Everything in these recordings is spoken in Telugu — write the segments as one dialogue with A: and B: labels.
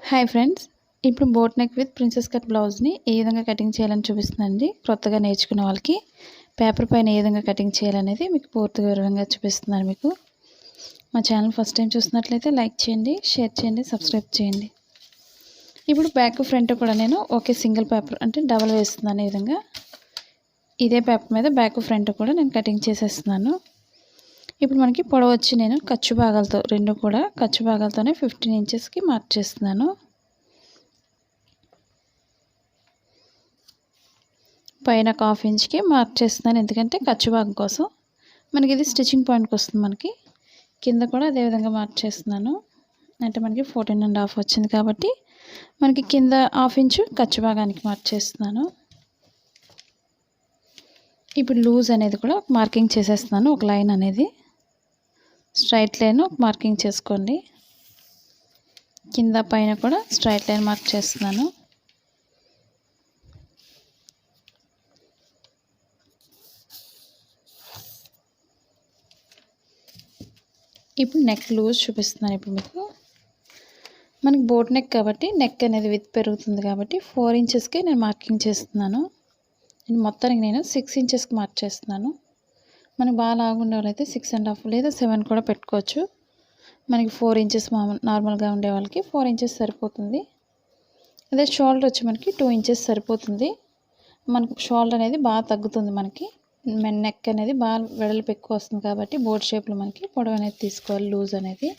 A: హాయ్ ఫ్రెండ్స్, ఇప్పుడు boat neck with princess cut బ్లౌజ్ని ఏ విధంగా కటింగ్ చేయాలని చూపిస్తుందండి. కొత్తగా నేర్చుకునే వాళ్ళకి పేపర్ పైన ఏ విధంగా కటింగ్ చేయాలనేది మీకు పూర్తిగా వివరంగా చూపిస్తున్నాను. మీకు మా ఛానల్ ఫస్ట్ టైం చూస్తున్నట్లయితే లైక్ చేయండి, షేర్ చేయండి, సబ్స్క్రైబ్ చేయండి. ఇప్పుడు బ్యాక్ ఫ్రంట్ కూడా నేను ఒకే సింగిల్ పేపర్ అంటే డబల్ వేస్తున్నాను. ఈ విధంగా ఇదే పేపర్ మీద బ్యాక్ ఫ్రంట్ కూడా నేను కటింగ్ చేసేస్తున్నాను. ఇప్పుడు మనకి పొడవు వచ్చి నేను ఖర్చు భాగాలతో రెండు కూడా ఖర్చు భాగాలతోనే 15 ఇంచెస్కి మార్క్ చేస్తున్నాను. పైన ఒక హాఫ్ ఇంచ్కి మార్క్ చేస్తున్నాను, ఎందుకంటే ఖర్చు భాగం కోసం. మనకి ఇది స్టిచ్చింగ్ పాయింట్కి వస్తుంది. మనకి కింద కూడా అదేవిధంగా మార్క్ చేస్తున్నాను. అంటే మనకి 14.5 వచ్చింది కాబట్టి మనకి కింద హాఫ్ ఇంచు ఖర్చు భాగానికి మార్క్ చేస్తున్నాను. ఇప్పుడు లూజ్ అనేది కూడా మార్కింగ్ చేసేస్తున్నాను. ఒక లైన్ అనేది స్ట్రైట్ లైన్ మార్కింగ్ చేసుకోండి. కింద పైన కూడా స్ట్రైట్ లైన్ మార్క్ చేస్తున్నాను. ఇప్పుడు నెక్ లూజ్ చూపిస్తున్నాను. ఇప్పుడు మీకు మనకి బోట్ నెక్ కాబట్టి నెక్ అనేది విత్ పెరుగుతుంది కాబట్టి 4 ఇంచెస్కే నేను మార్కింగ్ చేస్తున్నాను. మొత్తానికి నేను 6 ఇంచెస్కి మార్క్ చేస్తున్నాను. మనకి బాగా లాగుండే వాళ్ళైతే 6.5 లేదా 7 కూడా పెట్టుకోవచ్చు. మనకి 4 ఇంచెస్ నార్మల్గా ఉండే వాళ్ళకి 4 ఇంచెస్ సరిపోతుంది. అదే షోల్డర్ వచ్చి మనకి 2 ఇంచెస్ సరిపోతుంది. మనకి షోల్డర్ అనేది బాగా తగ్గుతుంది. మనకి నెక్ అనేది బాగా వెడల్పు ఎక్కువ వస్తుంది కాబట్టి బోట్ షేప్లో మనకి పొడవు అనేది తీసుకోవాలి, లూజ్ అనేది.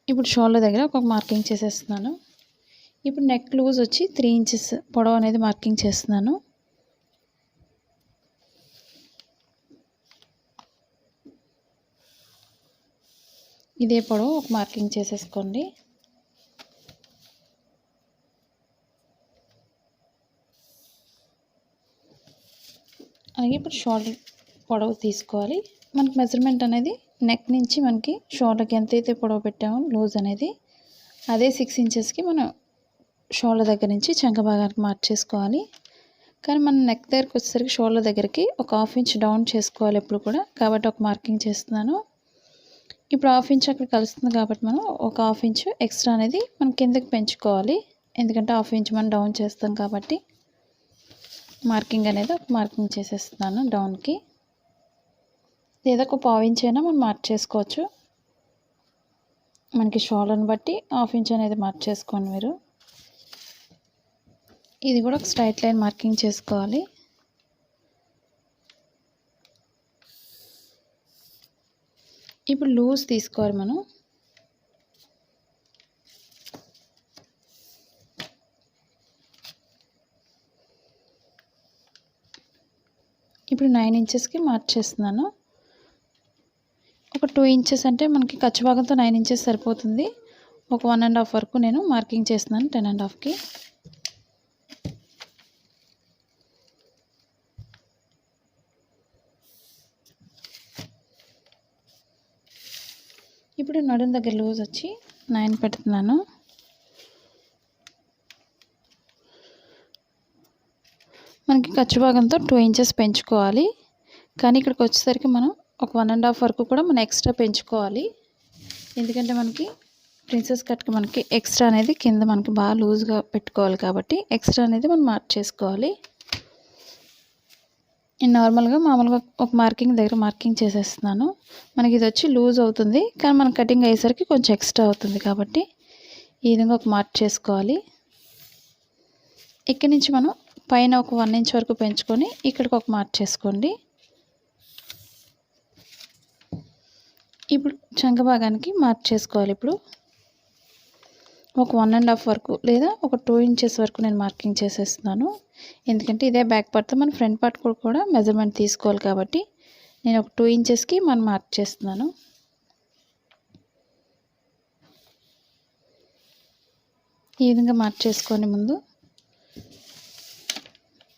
A: ఇప్పుడు షోల్డర్ దగ్గర ఒక మార్కింగ్ చేసేస్తున్నాను. ఇప్పుడు నెక్ లూజ్ వచ్చి 3 ఇంచెస్ పొడవు అనేది మార్కింగ్ చేస్తున్నాను. ఇదే పొడవు ఒక మార్కింగ్ చేసేసుకోండి. అలాగే ఇప్పుడు షోల్డర్ పొడవు తీసుకోవాలి. మనకి మెజర్మెంట్ అనేది నెక్ నుంచి మనకి షోల్డర్కి ఎంతైతే పొడవు పెట్టామో లూజ్ అనేది అదే 6 ఇంచెస్కి మనం షోల్డర్ దగ్గర నుంచి చంక భాగానికి మార్క్ చేసుకోవాలి. కానీ మనం నెక్ దగ్గరికి వచ్చేసరికి షోల్డర్ దగ్గరికి ఒక హాఫ్ ఇంచ్ డౌన్ చేసుకోవాలి ఎప్పుడు కూడా, కాబట్టి ఒక మార్కింగ్ చేస్తున్నాను. ఇప్పుడు హాఫ్ ఇంచ్ అక్కడ కలుస్తుంది కాబట్టి మనం ఒక హాఫ్ ఇంచ్ ఎక్స్ట్రా అనేది మనం కిందకి పెంచుకోవాలి. ఎందుకంటే హాఫ్ ఇంచ్ మనం డౌన్ చేస్తాం కాబట్టి మార్కింగ్ అనేది ఒక మార్కింగ్ చేసేస్తున్నాను డౌన్కి. లేదా ఒక పావు ఇంచ్ అయినా మనం మార్క్ చేసుకోవచ్చు. మనకి షోల్డర్ని బట్టి హాఫ్ ఇంచ్ అనేది మార్క్ చేసుకోండి మీరు. ఇది కూడా ఒక స్ట్రైట్ లైన్ మార్కింగ్ చేసుకోవాలి. ఇప్పుడు లూజ్ తీసుకోవాలి మనం. ఇప్పుడు 9 ఇంచెస్కి మార్క్ చేస్తున్నాను. ఒక 2 ఇంచెస్ అంటే మనకి ఖర్చు భాగంతో 9 ఇంచెస్ సరిపోతుంది. ఒక 1.5 వరకు నేను మార్కింగ్ చేస్తున్నాను 10.5కి. ఇప్పుడు నడుం దగ్గర లూజ్ వచ్చి 9 పెడుతున్నాను. మనకి ఖర్చు భాగంతో 2 ఇంచెస్ పెంచుకోవాలి. కానీ ఇక్కడికి వచ్చేసరికి మనం ఒక 1.5 వరకు కూడా మనం ఎక్స్ట్రా పెంచుకోవాలి. ఎందుకంటే మనకి ప్రిన్సెస్ కట్కి మనకి ఎక్స్ట్రా అనేది కింద మనకి బాగా లూజ్గా పెట్టుకోవాలి కాబట్టి ఎక్స్ట్రా అనేది మనం మార్క్ చేసుకోవాలి. నేను నార్మల్గా మామూలుగా ఒక మార్కింగ్ దగ్గర మార్కింగ్ చేసేస్తున్నాను. మనకి ఇది వచ్చి లూజ్ అవుతుంది, కానీ మన కటింగ్ అయ్యేసరికి కొంచెం ఎక్స్ట్రా అవుతుంది కాబట్టి ఈ విధంగా ఒక మార్క్ చేసుకోవాలి. ఇక్కడి నుంచి మనం పైన ఒక 1 ఇంచ్ వరకు పెంచుకొని ఇక్కడికి ఒక మార్క్ చేసుకోండి. ఇప్పుడు చంక భాగానికి మార్క్ చేసుకోవాలి. ఇప్పుడు ఒక 1.5 వరకు లేదా ఒక 2 ఇంచెస్ వరకు నేను మార్కింగ్ చేసేస్తున్నాను. ఎందుకంటే ఇదే బ్యాక్ పార్ట్తో మన ఫ్రంట్ పార్ట్ కూడా మెజర్మెంట్ తీసుకోవాలి కాబట్టి నేను ఒక 2 ఇంచెస్కి మనం మార్క్ చేస్తున్నాను. ఈ విధంగా మార్క్ చేసుకోండి ముందు.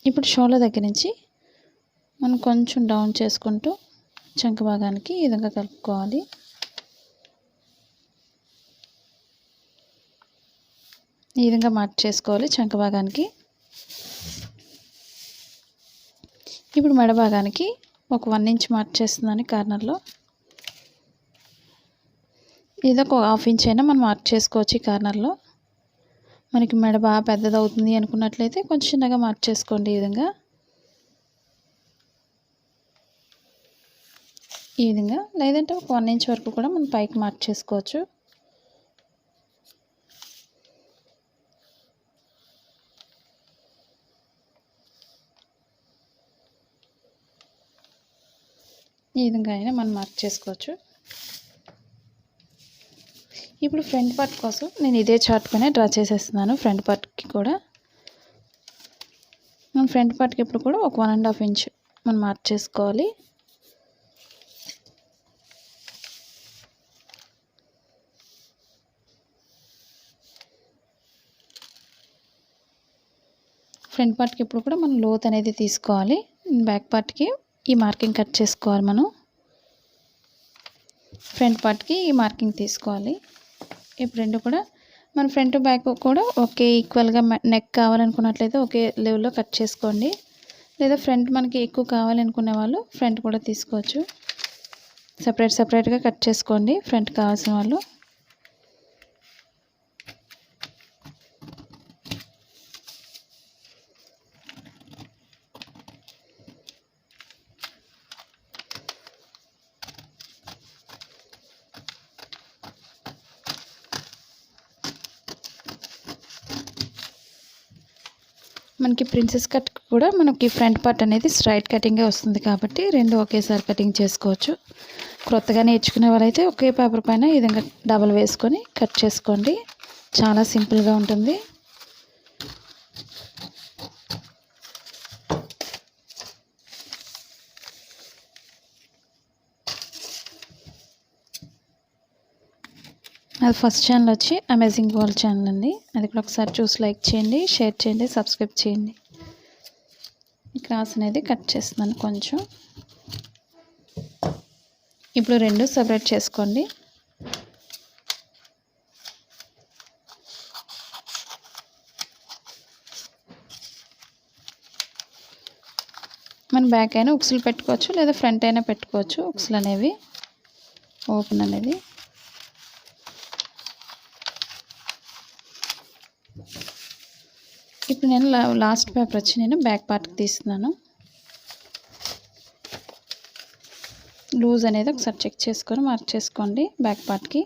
A: ఇప్పుడు షోల్డర్ దగ్గర నుంచి మనం కొంచెం డౌన్ చేసుకుంటూ చంక భాగానికి ఈ విధంగా కలుపుకోవాలి. ఈ విధంగా మార్క్ చేసుకోవాలి చంక భాగానికి. ఇప్పుడు మెడ భాగానికి ఒక 1 ఇంచ్ మార్క్ చేస్తున్నాను కార్నర్లో. ఏదో ఒక హాఫ్ ఇంచ్ అయినా మనం మార్క్ చేసుకోవచ్చు ఈ కార్నర్లో. మనకి మెడ బాగా పెద్దది అవుతుంది అనుకున్నట్లయితే కొంచెం చిన్నగా మార్క్ చేసుకోండి. ఈ విధంగా లేదంటే ఒక 1 ఇంచ్ వరకు కూడా మనం పైకి మార్క్ చేసుకోవచ్చు. ఈ విధంగా అయినా మనం మార్క్ చేసుకోవచ్చు. ఇప్పుడు ఫ్రంట్ పార్ట్ కోసం నేను ఇదే చార్ట్ పైన డ్రా చేసేస్తున్నాను. ఫ్రంట్ పార్ట్కి కూడా మనం ఫ్రంట్ పార్ట్కి ఎప్పుడు కూడా ఒక 1.5 ఇంచ్ మనం మార్క్ చేసుకోవాలి. ఫ్రంట్ పార్ట్కి ఎప్పుడు కూడా మనం లోత్ అనేది తీసుకోవాలి. బ్యాక్ పార్ట్కి ఈ మార్కింగ్ కట్ చేసుకోవాలి. మనం ఫ్రంట్ పార్ట్కి ఈ మార్కింగ్ తీసుకోవాలి. ఇప్పుడు రెండు కూడా మన ఫ్రంట్ బ్యాక్ కూడా ఒకే ఈక్వల్గా నెక్ కావాలనుకున్నట్లయితే ఒకే లెవెల్లో కట్ చేసుకోండి. లేదా ఫ్రంట్ మనకి ఎక్కువ కావాలనుకునే వాళ్ళు ఫ్రంట్ కూడా తీసుకోవచ్చు. సపరేట్గా కట్ చేసుకోండి ఫ్రంట్ కావాల్సిన వాళ్ళు. మనకి ప్రిన్సెస్ కట్ కూడా మనకి ఫ్రంట్ పార్ట్ అనేది స్ట్రైట్ కటింగే వస్తుంది కాబట్టి రెండు ఒకేసారి కటింగ్ చేసుకోవచ్చు. క్రొత్తగా నేర్చుకునే వాళ్ళైతే ఒకే పేపర్ పైన ఈ విధంగా డబల్ వేసుకొని కట్ చేసుకోండి. చాలా సింపుల్గా ఉంటుంది. అది ఫస్ట్ ఛానల్ వచ్చి అమేజింగ్ వరల్డ్ ఛానల్ అండి. అది కూడా ఒకసారి చూసి లైక్ చేయండి, షేర్ చేయండి, సబ్స్క్రైబ్ చేయండి. ఈ క్రాస్ అనేది కట్ చేస్తున్నాను కొంచెం. ఇప్పుడు రెండు సెపరేట్ చేసుకోండి. మన బ్యాక్ అయినా ఉక్సులు పెట్టుకోవచ్చు లేదా ఫ్రంట్ అయినా పెట్టుకోవచ్చు. ఉక్సులు అనేవి ఓపెన్ అనేది ఇప్పుడు నేను లాస్ట్ పేపర్ వచ్చి నేను బ్యాక్ పార్ట్కి తీస్తున్నాను. లూజ్ అనేది ఒకసారి చెక్ చేసుకొని మార్క్ చేసుకోండి బ్యాక్ పార్ట్కి.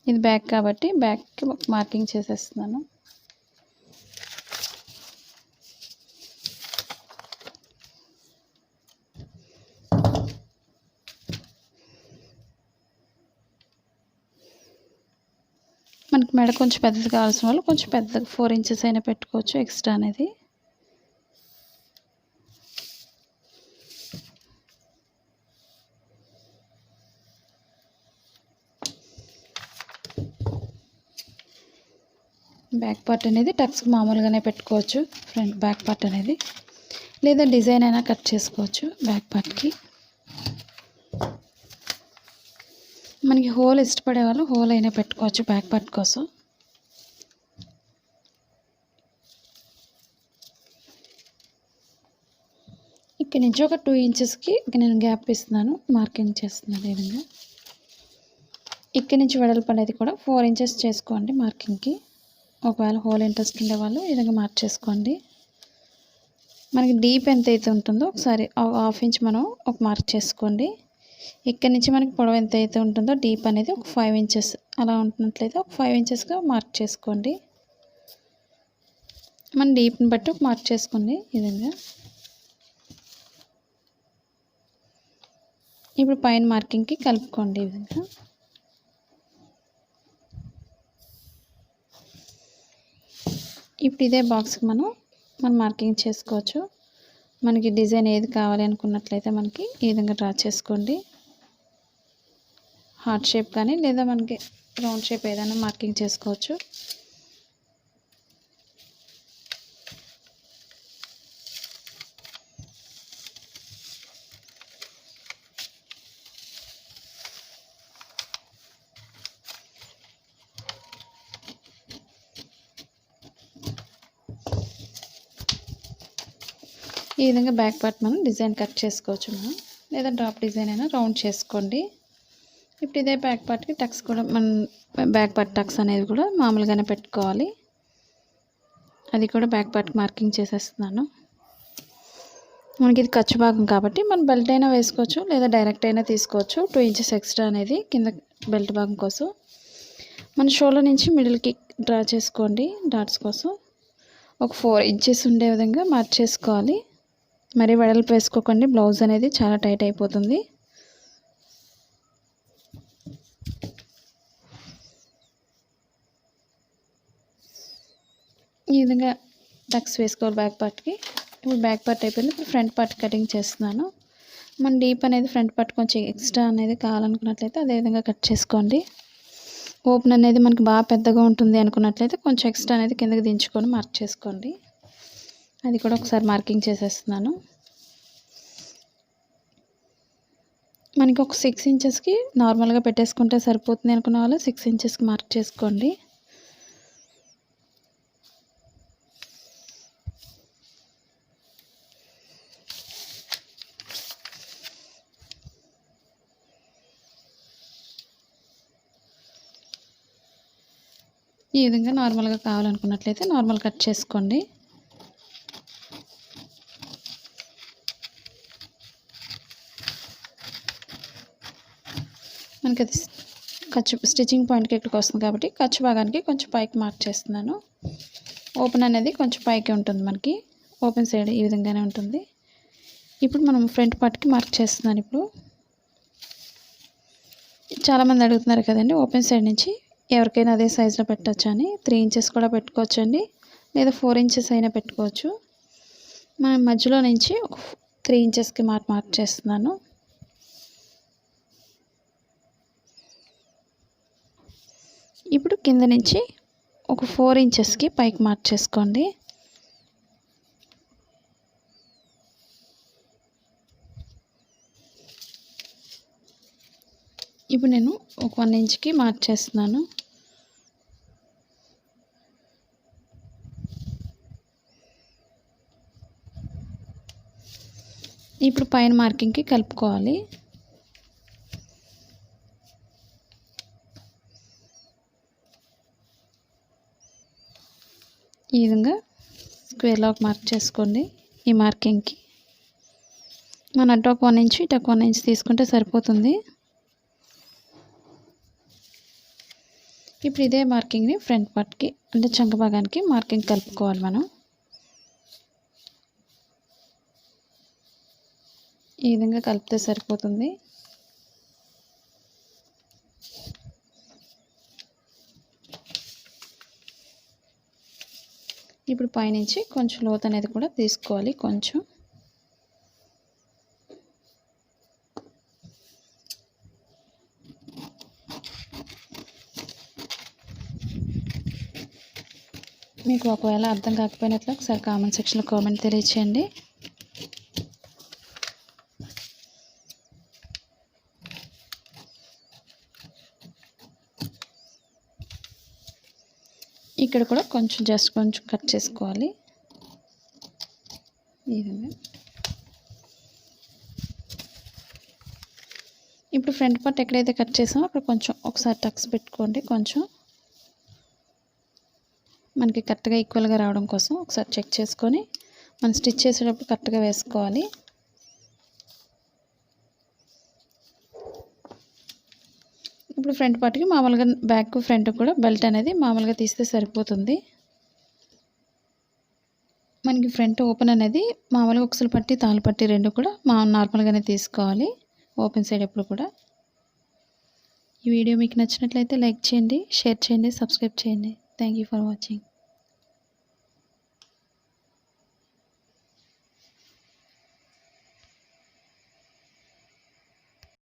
A: ఇది బ్యాక్ కాబట్టి బ్యాక్కి మార్కింగ్ చేసేస్తున్నాను. మనకి మెడ కొంచెం పెద్దది కావాల్సిన వాళ్ళు కొంచెం పెద్దగా 4 ఇంచెస్ అయినా పెట్టుకోవచ్చు ఎక్స్ట్రా అనేది. బ్యాక్ పార్ట్ అనేది టక్స్ మామూలుగానే పెట్టుకోవచ్చు ఫ్రంట్ బ్యాక్ పార్ట్ అనేది, లేదా డిజైన్ అయినా కట్ చేసుకోవచ్చు బ్యాక్ పార్ట్కి. మనకి హోల్ ఇష్టపడే వాళ్ళు హోల్ అయినా పెట్టుకోవచ్చు బ్యాక్ పార్ట్ కోసం. ఇక్కడ నుంచి ఒక 2 ఇంచెస్కి నేను గ్యాప్ ఇస్తున్నాను, మార్కింగ్ చేస్తున్నాను. ఈ విధంగా ఇక్కడ నుంచి వెడల్పు అనేది కూడా 4 ఇంచెస్ చేసుకోండి మార్కింగ్కి. ఒకవేళ హోల్ ఇంట్రెస్ట్ ఉండే వాళ్ళు ఈ విధంగా మార్క్ చేసుకోండి. మనకి డీప్ ఎంత అయితే ఉంటుందో ఒకసారి 1/2 ఇంచ్ మనం ఒక మార్క్ చేసుకోండి. ఇక్కడ నుంచి మనకి పొడవు ఎంత అయితే ఉంటుందో డీప్ అనేది ఒక 5 ఇంచెస్ అలా ఉంటున్నట్లయితే ఒక 5 ఇంచెస్గా మార్క్ చేసుకోండి. మన డీప్ని బట్టి ఒక మార్క్ చేసుకోండి ఈ విధంగా. ఇప్పుడు పైన మార్కింగ్కి కలుపుకోండి ఈ విధంగా. ఇప్పుడు ఇదే బాక్స్కి మనం మార్కింగ్ చేసుకోవచ్చు. మనకి డిజైన్ ఏది కావాలి అనుకున్నట్లయితే మనకి ఈ విధంగా డ్రా చేసుకోండి. హార్ట్ షేప్ కానీ లేదా మనకి రౌండ్ షేప్ ఏదైనా మార్కింగ్ చేసుకోవచ్చు. ఈ విధంగా బ్యాక్ పార్ట్ మనం డిజైన్ కట్ చేసుకోవచ్చు. లేదా డ్రాప్ డిజైన్ అయినా రౌండ్ చేసుకోండి. ఇప్పుడు ఇదే బ్యాక్ పార్ట్కి టక్స్ కూడా మన బ్యాక్ పార్ట్ టక్స్ అనేది కూడా మామూలుగానే పెట్టుకోవాలి. అది కూడా బ్యాక్ పార్ట్కి మార్కింగ్ చేసేస్తున్నాను. మనకి ఇది ఖర్చు భాగం కాబట్టి మనం బెల్ట్ అయినా వేసుకోవచ్చు లేదా డైరెక్ట్ అయినా తీసుకోవచ్చు. 2 ఇంచెస్ ఎక్స్ట్రా అనేది కింద బెల్ట్ భాగం కోసం మన షోల్డర్ నుంచి మిడిల్కి డ్రా చేసుకోండి. డాట్స్ కోసం ఒక 4 ఇంచెస్ ఉండే విధంగా మార్క్ చేసుకోవాలి. మరీ వెడల్పు వేసుకోకండి, బ్లౌజ్ అనేది చాలా టైట్ అయిపోతుంది. ఈ విధంగా టక్స్ వేసుకోవాలి బ్యాక్ పార్ట్కి. ఇప్పుడు బ్యాక్ పార్ట్ అయిపోయింది. ఇప్పుడు ఫ్రంట్ పార్ట్ కటింగ్ చేస్తున్నాను. మన డీప్ అనేది ఫ్రంట్ పార్ట్ కొంచెం ఎక్స్ట్రా అనేది కావాలనుకున్నట్లయితే అదేవిధంగా కట్ చేసుకోండి. ఓపెన్ అనేది మనకి బాగా పెద్దగా ఉంటుంది అనుకున్నట్లయితే కొంచెం ఎక్స్ట్రా అనేది కిందకి దించుకొని మార్క్ చేసుకోండి. అది కూడా ఒకసారి మార్కింగ్ చేసేస్తున్నాను. మనకి ఒక 6 ఇంచెస్కి నార్మల్గా పెట్టేసుకుంటే సరిపోతుంది అనుకున్న వాళ్ళు 6 ఇంచెస్కి మార్క్ చేసుకోండి. ఈ విధంగా నార్మల్గా కావాలనుకున్నట్లయితే నార్మల్ కట్ చేసుకోండి. మనకి అది స్టిచ్చింగ్ పాయింట్కి ఇక్కడికి వస్తుంది కాబట్టి ఖర్చు భాగానికి కొంచెం పైకి మార్క్ చేస్తున్నాను. ఓపెన్ అనేది కొంచెం పైకి ఉంటుంది, మనకి ఓపెన్ సైడ్ ఈ విధంగానే ఉంటుంది. ఇప్పుడు మనం ఫ్రంట్ పార్ట్కి మార్క్ చేస్తున్నాను. ఇప్పుడు చాలామంది అడుగుతున్నారు కదండి, ఓపెన్ సైడ్ నుంచి ఎవరికైనా అదే సైజులో పెట్టచ్చు అని. 3 ఇంచెస్ కూడా పెట్టుకోవచ్చు అండి, లేదా 4 ఇంచెస్ అయినా పెట్టుకోవచ్చు. మనం మధ్యలో నుంచి ఒక 3 ఇంచెస్కి మార్క్ చేస్తున్నాను. ఇప్పుడు కింద నుంచి ఒక 4 ఇంచెస్కి పైకి మార్క్ చేసుకోండి. ఇప్పుడు నేను ఒక 1 ఇంచ్కి మార్క్ చేస్తున్నాను. ఇప్పుడు పైన మార్కింగ్కి కలుపుకోవాలి. ఈ విధంగా స్క్వేర్లో ఒక మార్క్ చేసుకోండి. ఈ మార్కింగ్కి మన అటు ఒక 1 ఇంచ్ ఇటు ఒక 1 ఇంచ్ తీసుకుంటే సరిపోతుంది. ఇప్పుడు ఇదే మార్కింగ్ని ఫ్రంట్ పార్ట్కి అంటే చంక భాగానికి మార్కింగ్ కలుపుకోవాలి. మనం ఈ విధంగా కలిపితే సరిపోతుంది. ఇప్పుడు పైనుంచి కొంచెం లోతు అనేది కూడా తీసుకోవాలి. కొంచెం మీకు ఒకవేళ అర్థం కాకపోయినట్లు ఒకసారి కామెంట్ సెక్షన్లో కామెంట్ తెలియచేయండి. ఇక్కడ కూడా కొంచెం కట్ చేసుకోవాలి. ఈ విధంగా ఇప్పుడు ఫ్రంట్ పార్ట్ ఎక్కడైతే కట్ చేసామో అక్కడ కొంచెం ఒకసారి టక్స్ పెట్టుకోండి. కొంచెం మనకి కరెక్ట్గా ఈక్వల్గా రావడం కోసం ఒకసారి చెక్ చేసుకొని మనం స్టిచ్ చేసేటప్పుడు కరెక్ట్గా వేసుకోవాలి. ఇప్పుడు ఫ్రంట్ పార్ట్కి మామూలుగా బ్యాక్ ఫ్రంట్ కూడా బెల్ట్ అనేది మామూలుగా తీస్తే సరిపోతుంది. మనకి ఫ్రంట్ ఓపెన్ అనేది మామూలుగా ఉక్సులు పట్టి తాళ్ళు పట్టి రెండు కూడా నార్మల్గానే తీసుకోవాలి. ఓపెన్ సైడ్ ఎప్పుడు కూడా. ఈ వీడియో మీకు నచ్చినట్లయితే లైక్ చేయండి, షేర్ చేయండి, సబ్స్క్రైబ్ చేయండి. Thank you for watching.